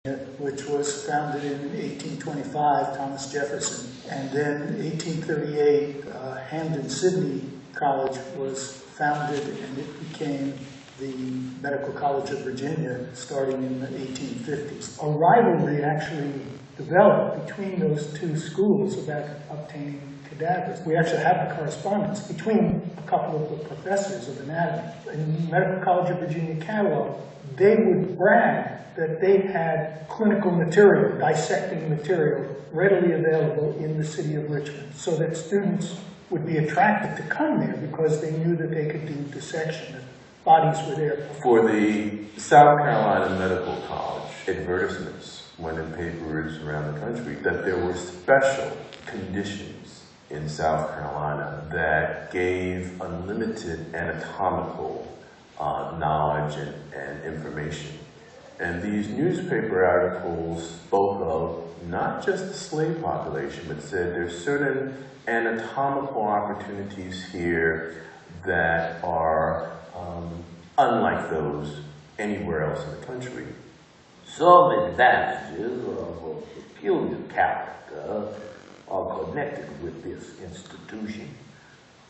which was founded in 1825, Thomas Jefferson. And then in 1838, Hampden-Sydney College was founded, and it became the Medical College of Virginia starting in the 1850s. A rivalry actually developed between those two schools about obtaining cadavers. We actually have the correspondence between a couple of the professors of anatomy. In the Medical College of Virginia catalog, they would brag that they had clinical material, dissecting material, readily available in the city of Richmond, so that students would be attracted to come there because they knew that they could do dissection, that bodies were there. For the South Carolina Medical College, advertisements went in papers around the country that there were special conditions in South Carolina that gave unlimited anatomical knowledge and information. And these newspaper articles spoke of not just the slave population, but said there's certain anatomical opportunities here that are unlike those anywhere else in the country. Some advantages of a peculiar character are connected with this institution,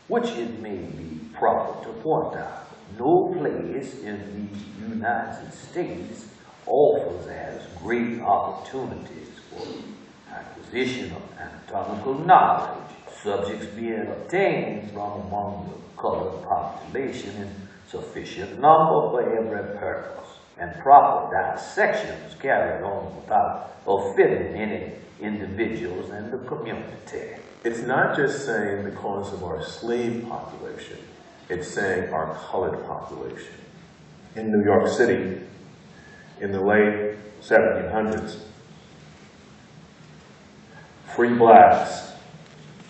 which it may be proper to point out. No place in the United States offers as great opportunities for acquisition of anatomical knowledge, subjects being obtained from among the colored population in sufficient number for every purpose, and proper dissections carried on without offending any individuals in the community. It's not just saying because of our slave population, it's saying our colored population. In New York City, in the late 1700s, free blacks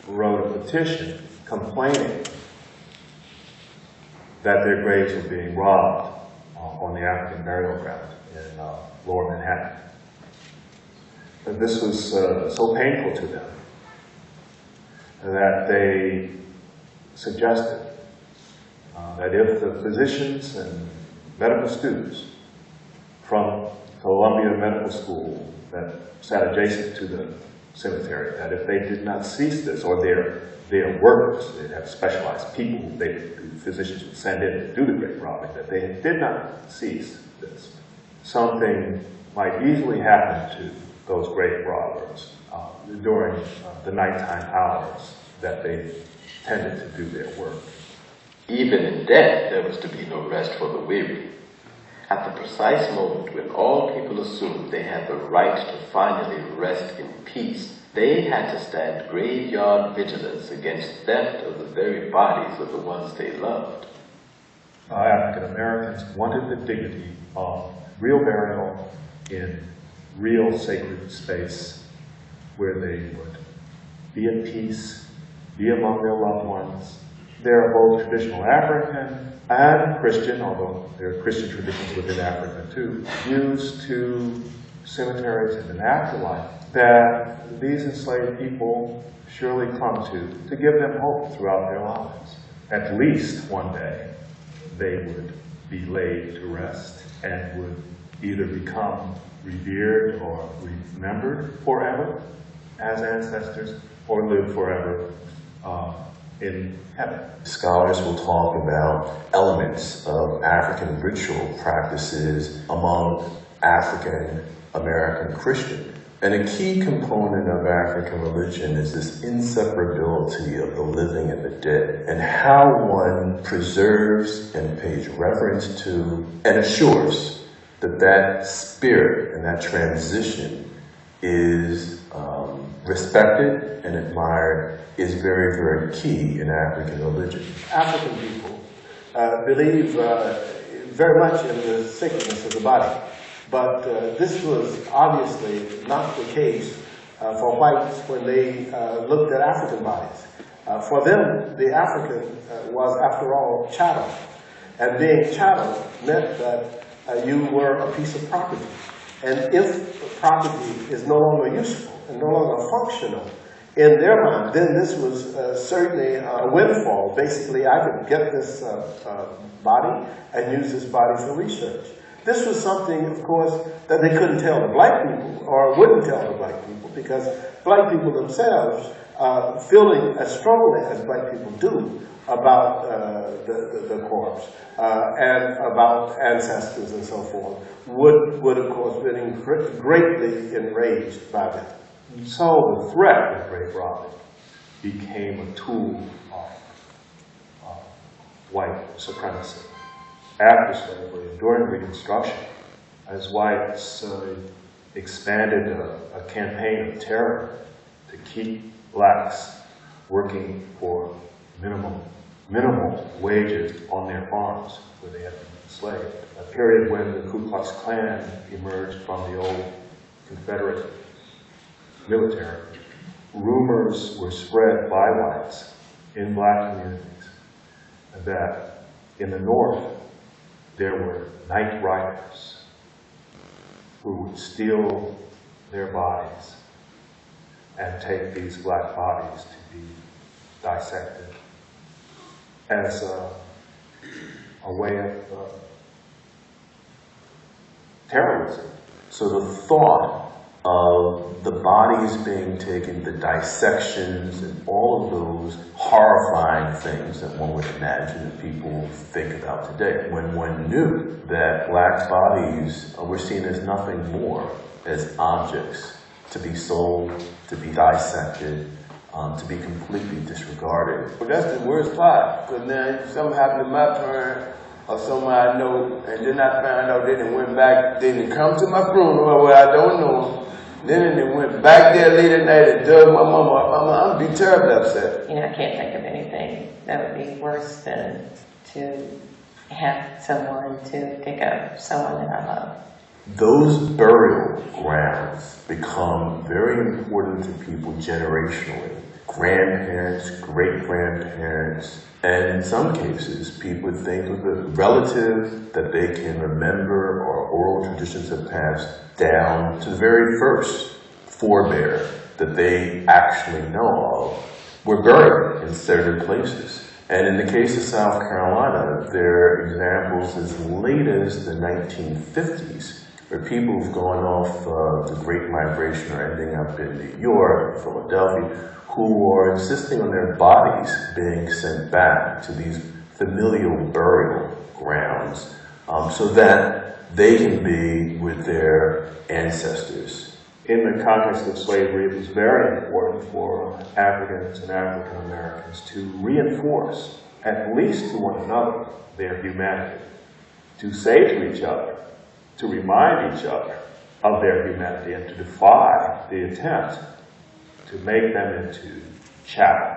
wrote a petition complaining that their graves were being robbed on the African burial ground in Lower Manhattan. And this was so painful to them that they suggested that if the physicians and medical students from Columbia Medical School that sat adjacent to the cemetery, that if they did not cease this, or their workers, they'd have specialized people the physicians would send in to do the grave robbing, that they did not cease this, something might easily happen to those grave robbers during the nighttime hours that they tended to do their work. Even in death, there was to be no rest for the weary. At the precise moment when all people assumed they had the right to finally rest in peace, they had to stand graveyard vigilance against theft of the very bodies of the ones they loved. African Americans wanted the dignity of real burial in real sacred space where they would be at peace, be among their loved ones. They're both traditional African and Christian, although there are Christian traditions within Africa too, used to cemeteries in an afterlife that these enslaved people surely clung to give them hope throughout their lives. At least one day they would be laid to rest and would either become revered or remembered forever as ancestors, or live forever in heaven. Scholars will talk about elements of African ritual practices among African American Christian. And a key component of African religion is this inseparability of the living and the dead, and how one preserves and pays reverence to and assures that that spirit and that transition is respected and admired is very, very key in African religion. African people believe very much in the sacredness of the body, but this was obviously not the case for whites when they looked at African bodies. For them, the African was, after all, chattel, and being chattel meant that you were a piece of property. And if property is no longer useful and no longer functional in their mind, then this was certainly a windfall. Basically, I could get this body and use this body for research. This was something, of course, that they couldn't tell the black people, or wouldn't tell the black people, because black people themselves, feeling as strongly as black people do about the corpse and about ancestors and so forth, would of course been greatly enraged by that. So the threat of grave robbing became a tool of white supremacy. After slavery and during Reconstruction, as whites expanded a campaign of terror to keep blacks working for minimal wages on their farms where they had been enslaved. A period when the Ku Klux Klan emerged from the old Confederate military. Rumors were spread by whites in black communities that in the North there were night riders who would steal their bodies and take these black bodies to be dissected as a way of terrorism. So the thought of the bodies being taken, the dissections, and all of those horrifying things that one would imagine that people think about today, when one knew that blacks' bodies were seen as nothing more as objects to be sold, to be dissected, to be completely disregarded. Well, that's the worst part, because now if something happened to my parent or somebody I know, and then I found out they didn't went back, they didn't come to my funeral where I don't know them. Then they went back there late at night and dug my mama up. I'd be terribly upset. You know, I can't think of anything that would be worse than to have someone to pick up someone that I love. Those burial grounds become very important to people generationally. Grandparents, great-grandparents, and in some cases, people think of a relative that they can remember or oral traditions have passed down to the very first forebear that they actually know of were buried in certain places. And in the case of South Carolina, there are examples as late as the 1950s where people have gone off the Great Migration or ending up in New York, Philadelphia, who are insisting on their bodies being sent back to these familial burial grounds so that they can be with their ancestors. In the context of slavery, it was very important for Africans and African Americans to reinforce, at least to one another, their humanity, to say to each other, to remind each other of their humanity, and to defy the attempt to make them into chattel,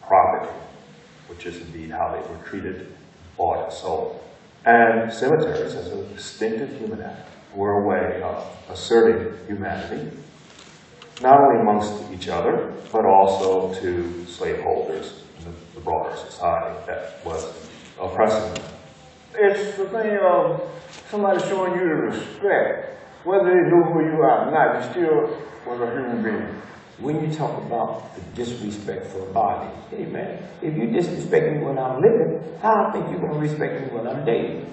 property, which is indeed how they were treated, bought and sold. And cemeteries, as a distinctive human act, were a way of asserting humanity, not only amongst each other, but also to slaveholders in the broader society that was oppressing them. It's the thing of somebody showing you the respect. Whether they know who you are or not, you still was a human being. When you talk about the disrespect for a body, hey man, if you disrespect me when I'm living, I don't think you're going to respect me when I'm dead.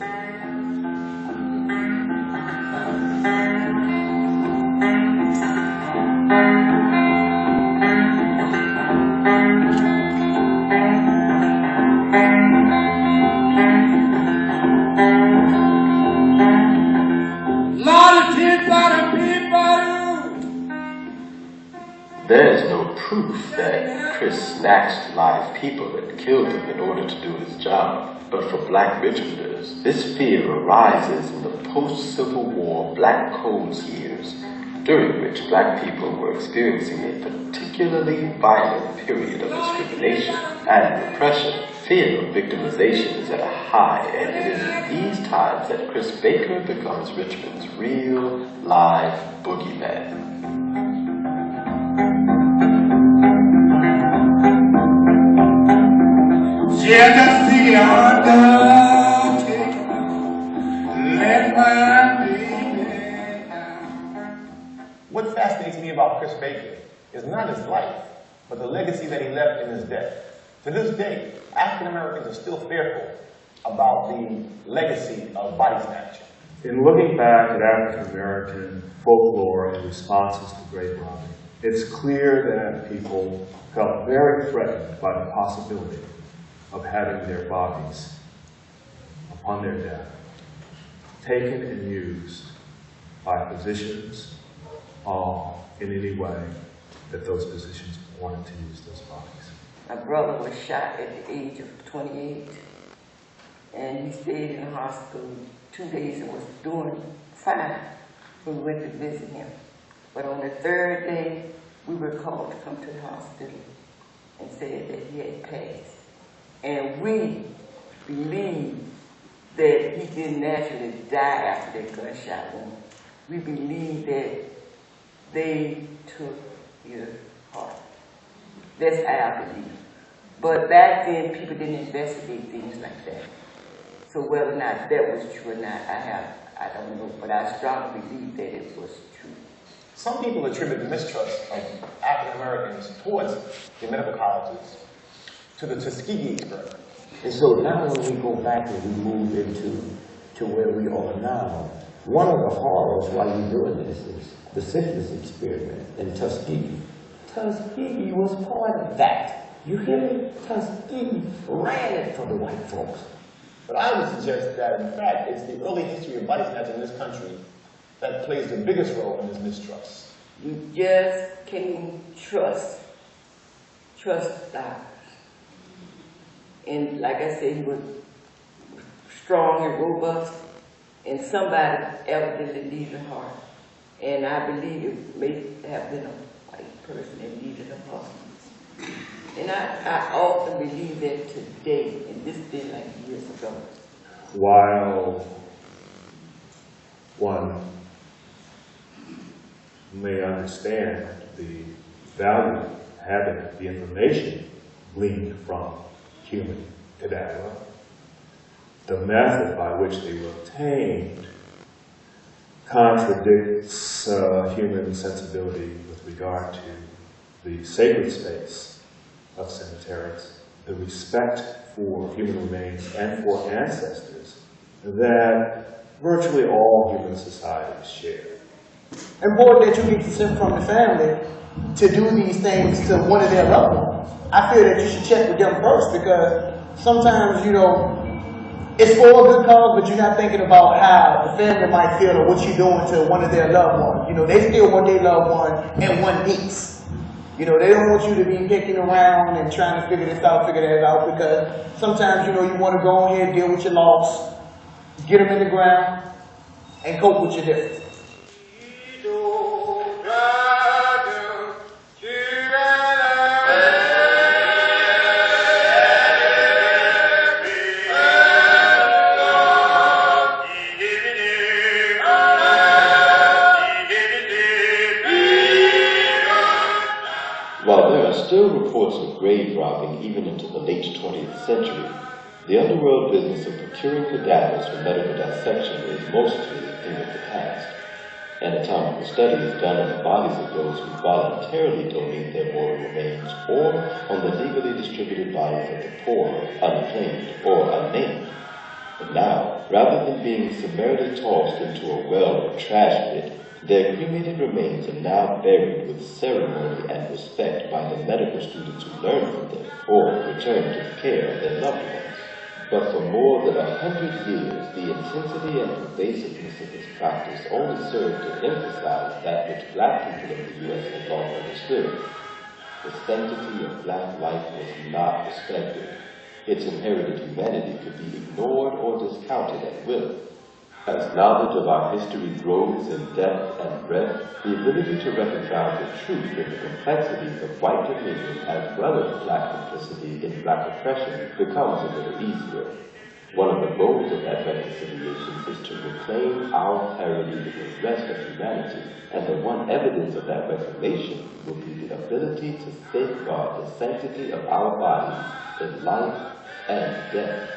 There is no proof that Chris snatched live people and killed them in order to do his job. But for Black Richmonders, this fear arises in the post-Civil War Black Codes years, during which Black people were experiencing a particularly violent period of discrimination and repression. Fear of victimization is at a high, and it is in these times that Chris Baker becomes Richmond's real, live boogeyman. What fascinates me about Chris Baker is not his life, but the legacy that he left in his death. To this day, African Americans are still fearful about the legacy of body snatching. In looking back at African American folklore and responses to grave robbing, it's clear that people felt very threatened by the possibility of having their bodies, upon their death, taken and used by physicians in any way that those physicians wanted to use those bodies. My brother was shot at the age of 28, and he stayed in the hospital 2 days and was doing fine when we went to visit him. But on the third day, we were called to come to the hospital and said that he had passed. And we believe that he didn't naturally die after that gunshot wound. We believe that they took his heart. That's our belief. But back then, people didn't investigate things like that. So whether or not that was true or not, I don't know. But I strongly believe that it was true. Some people attribute the mistrust of African Americans towards the medical colleges to the Tuskegee experiment. And so now when we go back and we move to where we are now, one of the horrors while you're doing this is the syphilis experiment in Tuskegee. Tuskegee was part of that. You hear me? Tuskegee ran it for the white folks. But I would suggest that, in fact, it's the early history of body snatching in this country that plays the biggest role in this mistrust. You just can't trust doctors. And like I said, he was strong and robust, and somebody evidently needed a heart. And I believe it may have been a white person that needed a heart. And I often believe that today, and this has been like years ago. While one may understand the value of having the information gleaned from human cadaver, the method by which they were obtained contradicts human sensibility with regard to the sacred space of cemeteries, the respect for human remains and for ancestors that virtually all human societies share. Important that you get consent from the family to do these things to one of their loved ones. I feel that you should check with them first, because sometimes, you know, it's for a good cause, but you're not thinking about how the family might feel or what you're doing to one of their loved ones. You know, they still want their loved one in one piece. You know, they don't want you to be picking around and trying to figure that out, because sometimes, you know, you want to go ahead and deal with your loss, get them in the ground, and cope with your differences. While there are still reports of grave robbing even into the late 20th century, the underworld business of procuring cadavers for medical dissection is mostly a thing of the past. Anatomical study is done on the bodies of those who voluntarily donate their mortal remains, or on the legally distributed bodies of the poor, unclaimed or unnamed. But now, rather than being summarily tossed into a well or trash pit, their cremated remains are now buried with ceremony and respect by the medical students who learn from them, or return to the care of their loved ones. But for more than 100 years, the intensity and pervasiveness of this practice only served to emphasize that which black people in the U.S. had long understood. The sanctity of black life was not respected. Its inherited humanity could be ignored or discounted at will. As knowledge of our history grows in depth and breadth, the ability to reconcile the truth in the complexities of white dominion as well as black complicity in black oppression becomes a little easier. One of the goals of that reconciliation is to reclaim our parity with the rest of humanity, and the one evidence of that reclamation will be the ability to safeguard the sanctity of our bodies in life and death.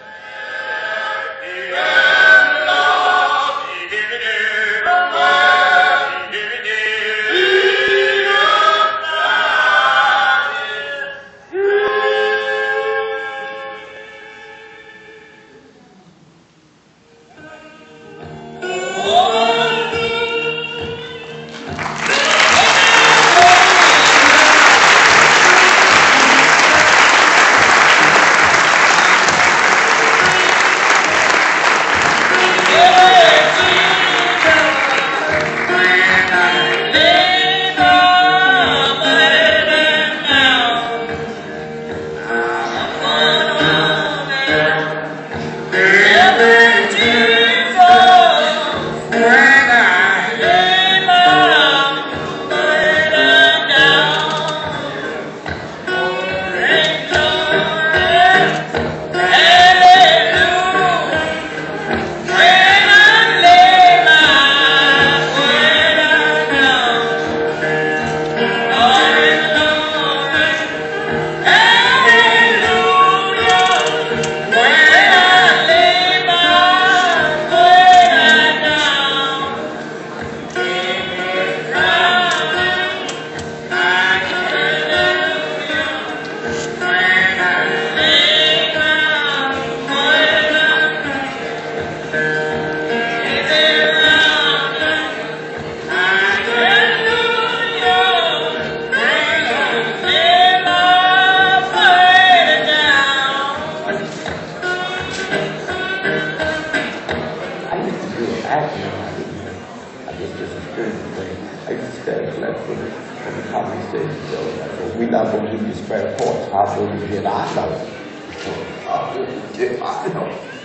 spiritual thing. I used to stand flat footed on the comedy stage and tell them, well, we're not going to give you spare parts. How will we get our know? How will we get our know?